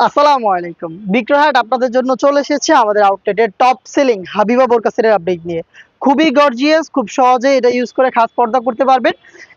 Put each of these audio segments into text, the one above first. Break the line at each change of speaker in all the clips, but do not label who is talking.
আসসালামু আলাইকুম। বিক্রয়হাট আপনাদের জন্য চলে এসেছে আমাদের আউটলেটের টপ সেলিং হাবিবা বোরকা সেটের আপডেট নিয়ে। খুবই গর্জিয়াস, খুব সহজে এটা ইউজ করে খাস পর্দা করতে পারবেন।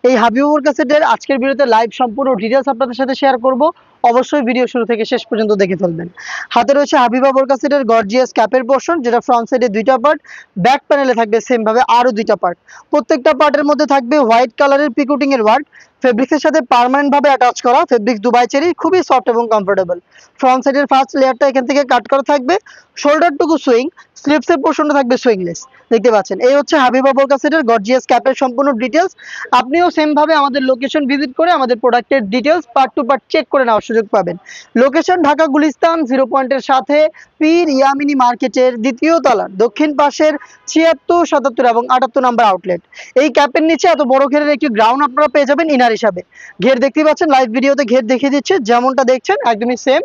এই হাবিবা বোরকা সেটের আজকের ভিডিওতে লাইভ সম্পূর্ণ ডিটেইলস আপনাদের সাথে শেয়ার করব। অবশ্যই ভিডিও শুরু থেকে শেষ পর্যন্ত দেখে ফেলবেন। হাতে রয়েছে হাবিবা বোরকা সেটের গর্জিয়াস ক্যাপের পোরশন, যেটা ফ্রন্ট সাইডে দুইটা পার্ট, ব্যাক প্যানেলে থাকবে সেম ভাবে আরো দুইটা পার্ট। প্রত্যেকটা পার্টের মধ্যে থাকবে হোয়াইট কালারের পিকুটিং এর ওয়ার্ক। ফেব্রিক্সের সাথে পার্মানেন্ট ভাবে অ্যাটাচ করা, ফেব্রিক্স দুবাই চেরি, খুবই সফট এবং কমফোর্টেবল। ফ্রন্ট সাইডের ফার্স্ট লেয়ারটা এখান থেকে কাট করা থাকবে, শোল্ডারটুকু সুইং, স্লিপসের পোর্শনটা থাকবে সুইংলেস। দেখতে পাচ্ছেন এই হচ্ছে হাবিবা বোরকা সেটের গর্জিয়াস ক্যাপের সম্পূর্ণ ডিটেলস। আপনিও সেম ভাবে আমাদের লোকেশন ভিজিট করে আমাদের প্রোডাক্টের details part to part check করে নেওয়ার সুযোগ পাবেন। লোকেশন ঢাকা গুলিস্তান 0 পয়েন্টের সাথে পীর ইয়ামিনী মার্কেটের দ্বিতীয় তলার দক্ষিণ পাশের 76, 77 এবং 78 নম্বর আউটলেট। এই ক্যাপের নিচে এত বড় ঘেরের একটি গ্রাউন্ড আপনারা পেয়ে যাবেন ইনার হিসাবে। ঘের দেখতে পাচ্ছেন, লাইভ ভিডিওতে ঘের দেখিয়ে দিচ্ছে, যেমনটা দেখছেন একদমই সেম।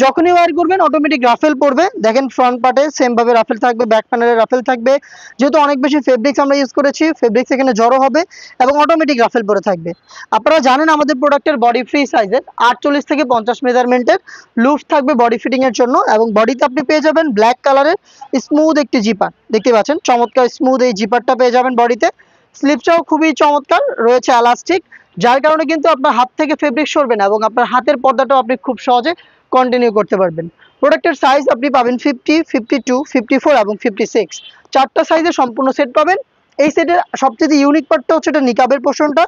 যখনই ওয়্যার করবেন অটোমেটিক রাফেল পড়বে। দেখেন ফ্রন্ট পার্টে সেম ভাবে রাফেল থাকবে, ব্যাক প্যানেলে রাফেল থাকবে। যেহেতু অনেক বেশি ফেব্রিক্স আমরা ইউজ করেছি, ফেব্রিক্স এখানে জড়ো হবে এবং অটোমেটিক রাফেল পরে থাকবে। আপনারা জানেন আমাদের প্রোডাক্টের বডি ফ্রি সাইজের 48 থেকে 50 মেজারমেন্টের লুফ থাকবে বডি ফিটিং এর জন্য, এবং বডিতে আপনি পেয়ে যাবেন ব্ল্যাক কালারের স্মুথ একটি জিপার। দেখতে পাচ্ছেন চমৎকার স্মুথ এই জিপারটা পেয়ে যাবেন বডিতে। স্লিপটাও খুবই চমৎকার, রয়েছে এলাস্টিক, যার কারণে কিন্তু আপনার হাত থেকে ফেব্রিক সরবে না এবং আপনার হাতের পর্দাটাও আপনি খুব সহজে কন্টিনিউ করতে পারবেন। প্রোডাক্টের সাইজ আপনি পাবেন 50, 52, 54 এবং 56, চারটা সাইজে সম্পূর্ণ সেট পাবেন। এই সেটের সবচেয়ে ইউনিক পার্টটা হচ্ছে এটা নিকাবের পোর্শনটা।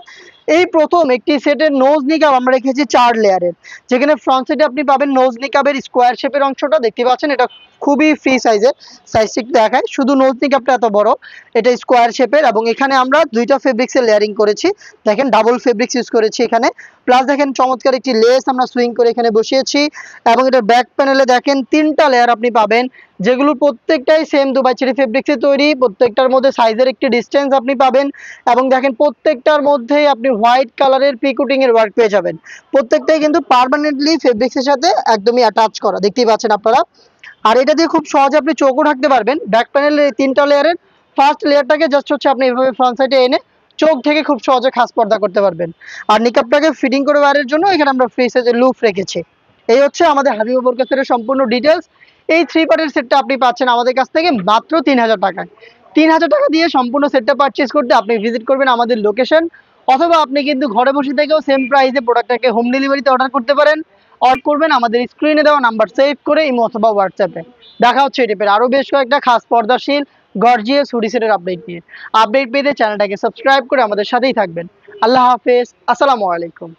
এই প্রথম একটি সেটের নোজ নিকাব আমরা রেখেছি 4 লেয়ারের, যেখানে ফ্রন্ট সাইডে আপনি পাবেন নোজ নিকাবের স্কোয়ার শেপের অংশটা। দেখতে পাচ্ছেন এটা খুবই ফ্রি সাইজের, সাইজটি দেখায়, শুধু নোজ নিকাবটা এত বড়, এটা স্কোয়ার শেপের, এবং এখানে আমরা দুইটা ফেব্রিক্সের লেয়ারিং করেছি। দেখেন ডাবল ফেব্রিক্স ইউজ করেছি এখানে, প্লাস দেখেন চমৎকার একটি লেস আমরা সুইং করে এখানে বসিয়েছি। এবং এটার ব্যাক প্যানেলে দেখেন 3টা লেয়ার আপনি পাবেন, যেগুলো প্রত্যেকটাই সেম দুবাই চেরি ফেব্রিক্সে তৈরি। প্রত্যেকটার মধ্যে সাইজের একটি ডিস্টেন্স আপনি পাবেন, এবং দেখেন প্রত্যেকটার মধ্যেই আপনি হোয়াইট কালারের পিকুটিং এর ওয়ার্ক পেয়ে যাবেন। প্রত্যেকটাই কিন্তু পার্মানেন্টলি ফেব্রিক্সের সাথে একদমই অ্যাটাচ করা, দেখতেই পাচ্ছেন আপনারা। আর এটা দিয়ে খুব সহজে আপনি চোখও ঢাকতে পারবেন। ব্যাক প্যানেলের 3টা লেয়ারের ফার্স্ট লেয়ারটাকে জাস্ট হচ্ছে আপনি এভাবে ফ্রন্ট সাইডে এনে চোখ থেকে খুব সহজে খাস পর্দা করতে পারবেন। আর নিকাবটাকে ফিটিং করে ওয়্যারের জন্য এখানে আমরা ফ্রি সাইজের লুপ রেখেছি। এই হচ্ছে আমাদের হাবিবা বোরকা সেটের সম্পূর্ণ ডিটেলস। এই 3 পার্টের সেটটা আপনি পাচ্ছেন আমাদের কাছ থেকে মাত্র 3000 টাকায়। 3000 টাকা দিয়ে সম্পূর্ণ সেটটা পারচেজ করতে আপনি ভিজিট করবেন আমাদের লোকেশন, অথবা আপনি কিন্তু ঘরে বসে থেকেও সেম প্রাইসে প্রোডাক্টটাকে হোম ডেলিভারিতে অর্ডার করতে পারেন। অর্ডার করবেন আমাদের স্ক্রিনে দেওয়া নাম্বার সেভ করে ইমো অথবা হোয়াটসঅ্যাপে। দেখা হচ্ছে এই টাইপের আরও বেশ কয়েকটা খাস পর্দাশীল গর্জিয়াস হুডি সেটের আপডেট নিয়ে। আপডেট পেতে চ্যানেলটাকে সাবস্ক্রাইব করে আমাদের সাথেই থাকবেন। আল্লাহ হাফেজ, আসসালামু আলাইকুম।